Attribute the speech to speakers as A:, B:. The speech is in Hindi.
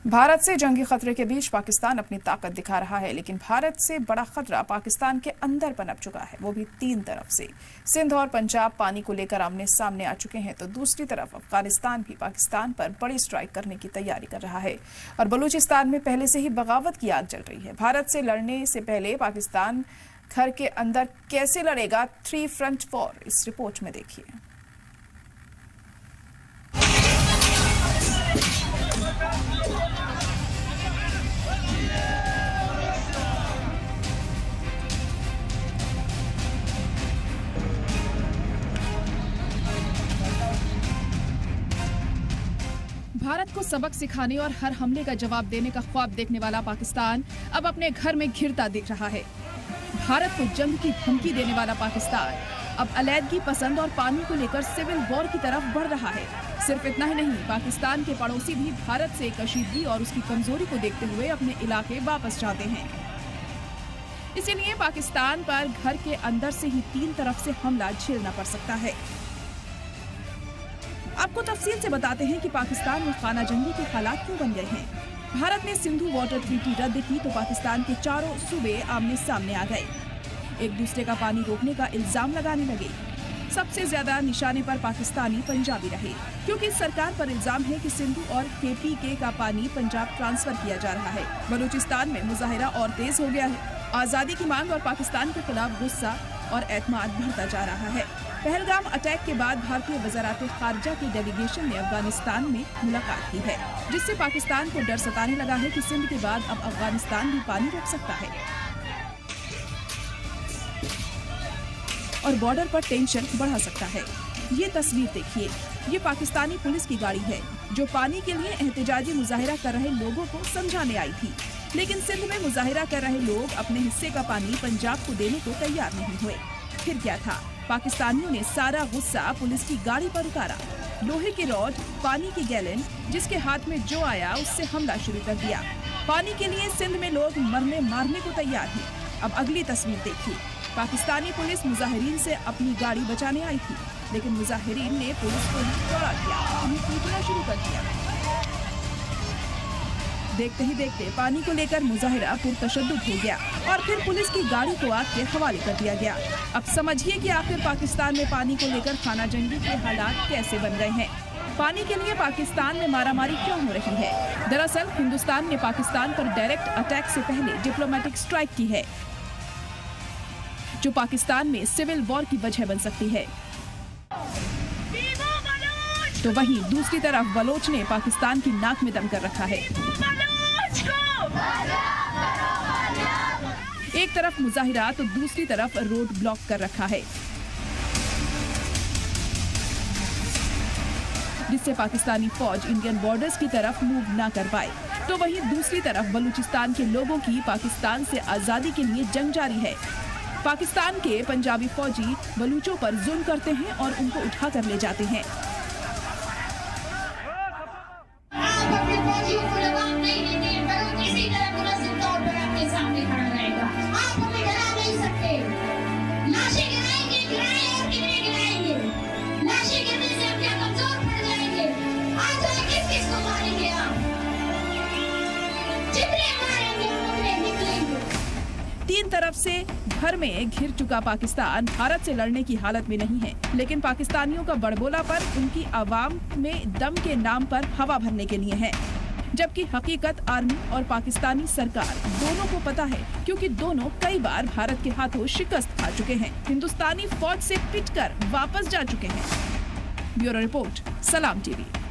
A: भारत से जंगी खतरे के बीच पाकिस्तान अपनी ताकत दिखा रहा है, लेकिन भारत से बड़ा खतरा पाकिस्तान के अंदर पनप चुका है, वो भी 3 तरफ से। सिंध और पंजाब पानी को लेकर आमने सामने आ चुके हैं, तो दूसरी तरफ अफगानिस्तान भी पाकिस्तान पर बड़ी स्ट्राइक करने की तैयारी कर रहा है और बलूचिस्तान में पहले से ही बगावत की आग जल रही है। भारत से लड़ने से पहले पाकिस्तान घर के अंदर कैसे लड़ेगा 3 फ्रंट वॉर, इस रिपोर्ट में देखिए। भारत को सबक सिखाने और हर हमले का जवाब देने का ख्वाब देखने वाला पाकिस्तान अब अपने घर में घिरता दिख रहा है। भारत को जंग की धमकी देने वाला पाकिस्तान अब अलैदगी पसंद और पानी को लेकर सिविल वॉर की तरफ बढ़ रहा है। सिर्फ इतना ही नहीं, पाकिस्तान के पड़ोसी भी भारत से कशीदगी और उसकी कमजोरी को देखते हुए अपने इलाके वापस चाहते हैं। इसीलिए पाकिस्तान पर घर के अंदर से ही 3 तरफ से हमला झेलना पड़ सकता है। आपको तफसील से बताते हैं कि पाकिस्तान में खाना जंगी के हालात क्यों बन गए हैं। भारत ने सिंधु वाटर ट्रीटी रद्द की तो पाकिस्तान के चारों सूबे आमने सामने आ गए, एक दूसरे का पानी रोकने का इल्जाम लगाने लगे। सबसे ज्यादा निशाने पर पाकिस्तानी पंजाबी रहे, क्योंकि सरकार पर इल्जाम है कि सिंधु और KPK का पानी पंजाब ट्रांसफर किया जा रहा है। बलूचिस्तान में मुजाहिरा और तेज हो गया है। आजादी की मांग और पाकिस्तान के खिलाफ गुस्सा और एतमाद बढ़ता जा रहा है। पहलगाम अटैक के बाद भारतीय वज़ारत खारजा की डेलीगेशन ने अफगानिस्तान में मुलाकात की है, जिससे पाकिस्तान को डर सताने लगा है कि सिंध के बाद अब अफगानिस्तान भी पानी रोक सकता है और बॉर्डर पर टेंशन बढ़ा सकता है। ये तस्वीर देखिए, ये पाकिस्तानी पुलिस की गाड़ी है जो पानी के लिए एहतजाजी मुजाहिरा कर रहे लोगों को समझाने आई थी, लेकिन सिंध में मुजाहिरा कर रहे लोग अपने हिस्से का पानी पंजाब को देने को तैयार नहीं हुए। फिर क्या था, पाकिस्तानियों ने सारा गुस्सा पुलिस की गाड़ी पर उतारा। लोहे की रॉड, पानी की गैलन, जिसके हाथ में जो आया उससे हमला शुरू कर दिया। पानी के लिए सिंध में लोग मरने मारने को तैयार हैं। अब अगली तस्वीर देखिए, पाकिस्तानी पुलिस मुजाहिरीन से अपनी गाड़ी बचाने आई थी, लेकिन मुजाहिरीन ने पुलिस को दौड़ा दिया, उन्हें पीटना शुरू कर दिया। देखते ही देखते पानी को लेकर मुजाहिरा पुरतशद्दुद हो गया और फिर पुलिस की गाड़ी को आग के हवाले कर दिया गया। अब समझिए कि आखिर पाकिस्तान में पानी को लेकर खाना जंगी के हालात कैसे बन गए हैं। पानी के लिए पाकिस्तान में मारामारी क्यों हो रही है? दरअसल हिंदुस्तान ने पाकिस्तान पर डायरेक्ट अटैक से पहले डिप्लोमेटिक स्ट्राइक की है, जो पाकिस्तान में सिविल वॉर की वजह बन सकती है। तो वहीं दूसरी तरफ बलोच ने पाकिस्तान की नाक में दम कर रखा है। एक तरफ मुजाहिरा तो दूसरी तरफ रोड ब्लॉक कर रखा है, जिससे पाकिस्तानी फौज इंडियन बॉर्डर्स की तरफ मूव ना कर पाए। तो वहीं दूसरी तरफ बलूचिस्तान के लोगों की पाकिस्तान से आजादी के लिए जंग जारी है। पाकिस्तान के पंजाबी फौजी बलूचों पर जुल्म करते हैं और उनको उठा कर ले जाते हैं। तीन तरफ से घर में घिर चुका पाकिस्तान भारत से लड़ने की हालत में नहीं है, लेकिन पाकिस्तानियों का बड़बोलापन उनकी आवाम में दम के नाम पर हवा भरने के लिए है, जबकि हकीकत आर्मी और पाकिस्तानी सरकार दोनों को पता है, क्योंकि दोनों कई बार भारत के हाथों शिकस्त खा चुके हैं, हिंदुस्तानी फौज से पिटकर वापस जा चुके हैं। ब्यूरो रिपोर्ट, सलाम TV।